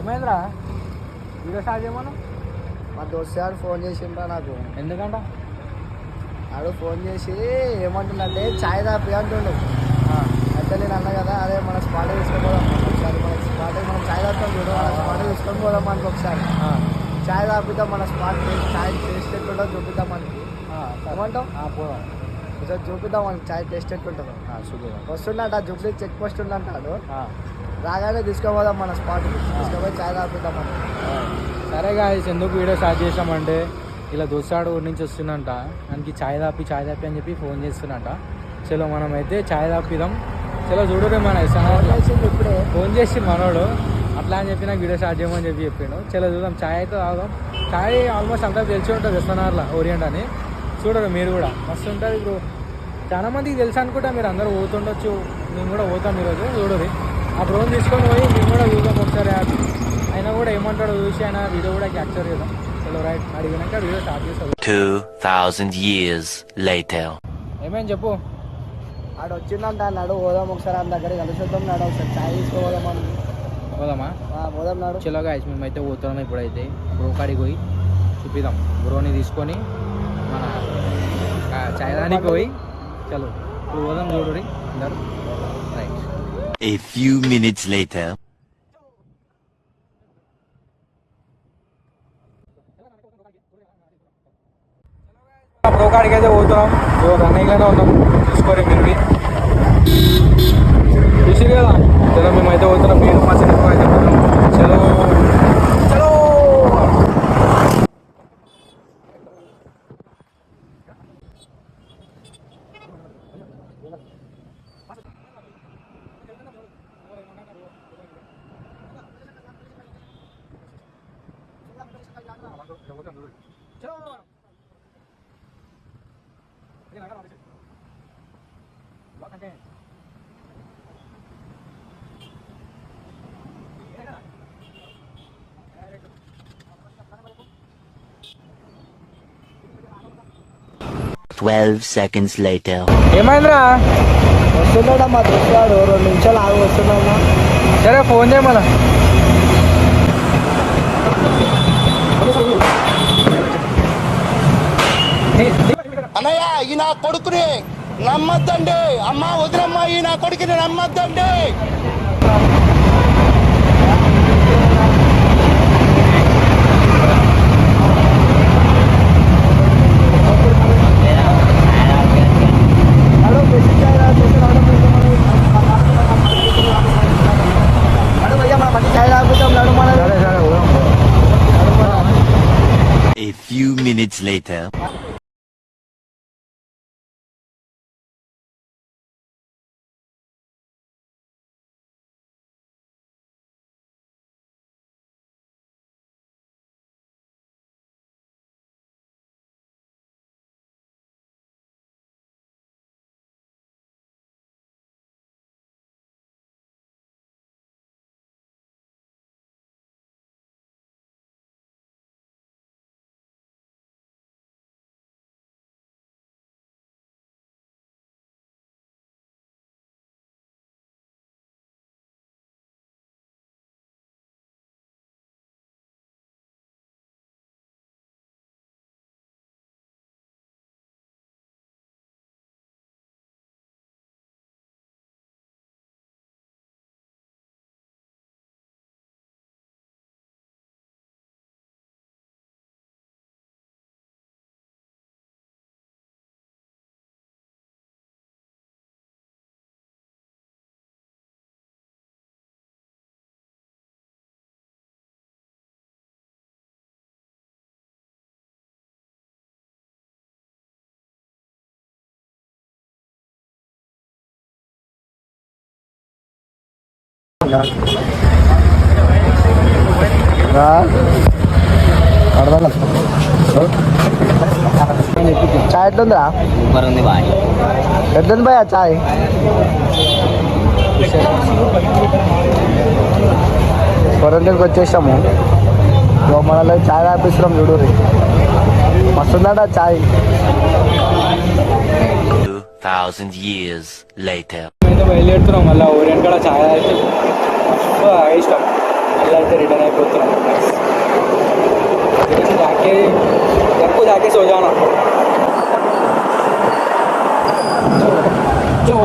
ఏమైందిరా video start చేయమను. మా దోస్తు గారు ఫోన్ చేసిండ్రా నాకు. ఎందుకంట ఆడు ఫోన్ చేసి ఏమంటుండంటే ఛాయ్ తాపి అంటుండు. అయితే నేను అన్నా కదా, అదే మన స్పాట్ తీసుకొని ఒకసారి మన స్పాట్ మనం ఛాయ్ తాపుతాం చూడు, మన స్పాట్ తీసుకొని పోదాం మనకి ఒకసారి. ఛాయ్ తాపిద్దాం, మన స్పాట్ ఛాయ్ టేస్ట్ ఎట్లుంటుందో చూపిద్దాం మనకి. ఏమంటాం? పోదాం ఒకసారి చూపిద్దాం మనకి ఛాయ్ టేస్ట్ ఎట్లుంటుందో. వస్తుండంట జుబ్లీ చెక్ పోస్ట్ ఉండంటాడు. రాగానే తీసుకుపోదాం మన స్పాట్, తీసుకుపోయి ఛాయ్ తాపిద్దాం మనం. సరే గాయ్స్, ఎందుకు వీడియో స్టార్ట్ చేసామంటే ఇలా దోస్తాడు ఊరి నుంచి వస్తుందంట, దానికి ఛాయ్ తాపి అని చెప్పి ఫోన్ చేస్తున్నట్ట. చలో మనం అయితే ఛాయ్ తాపిద్దాం. చలో చూడరే మన ఇప్పుడే ఫోన్ చేసి మనోడు అట్లా అని చెప్పి నాకు వీడియో స్టార్ట్ చేయమని చెప్పిండు. చలో చూద్దాం, ఛాయ్ అయితే తాగుదాం. ఛాయ్ ఆల్మోస్ట్ అంతా తెలిసి ఉంటుంది ఎస్ఎన్ఆర్లో ఓరియంట్ అని. చూడరు మీరు కూడా, మస్తు ఉంటుంది. ఇప్పుడు చాలా మందికి తెలుసు అనుకుంటా, మీరు అందరూ పోతుండొచ్చు, మేము కూడా పోతాం ఈరోజు. చూడరు ఆ డ్రోన్ తీసుకొని పోయి మేము కూడా చూద్దాం ఒకసారి. అయినా కూడా ఏమంటాడో చూసి ఆయన వీడియో కూడా క్యాప్చర్ చేద్దాం. చలో రైట్, అడిగినాక వీడియో స్టార్ట్ చేస్తాం. 2000 years later. ఏమేం చెప్పు. ఆడు వచ్చిందంట అన్నాడు, పోదాం ఒకసారి ఆయన దగ్గర కలిసి వద్దాం నాడు, ఒకసారి ఛాయ్ తీసుకోదాం అని. పోదామా? పోదాం నాడు. చలో గాయ్స్, మేమైతే పోతున్నాం. ఇప్పుడైతే బ్రో కాడికి పోయి చూపిద్దాం. బ్రోని తీసుకొని మన ఛాయ్ దానికి పోయి చలో ఇప్పుడు పోదాం. చూడరి అందరు. Right. A few minutes later. Bro కాడికి అయితే పోతున్నాం. రన్నింగ్లోనే ఉన్నాం, చూసుకోరు మీరు చూసి కదా. చలో మేమైతే పోతున్నాం. మీరు మా సినిమా అయితే పోతున్నాం. చలో చలో. అంటే 12 seconds later. ఏమైందిరా? వస్తున్నాడా మా దోస్తాడు, 2 నిమిషాలు ఆగి వస్తున్నాడా. సరే ఫోన్ చేయమన్నా. అన్నయ్య ఈ నా కొడుకుని నమ్మద్దండి, అమ్మ వదిలమ్మ ఈ నా కొడుకుని నమ్మద్దండి. A few minutes later. చాయ్ ఎట్లుందా? సూపర్ ఉంది బాయ్. ఎట్లుంది బాయ్ ఆ చాయ్? కొరందరికి వచ్చేసాము. మనలో చాయ్ ఆపిస్తున్నాం చూడు, మస్తుందట చాయ్. 2000 years later. అయితే బయలుదేరుతున్నాం. మళ్ళీ ఓరియంట్ కూడా ఛాయ్ అయితే మస్తు ఇష్టం. మళ్ళీ అయితే రిటర్న్ అయిపోయి వెళ్ళిపోతున్నాం. जाके घर को जाके सो जाना. जो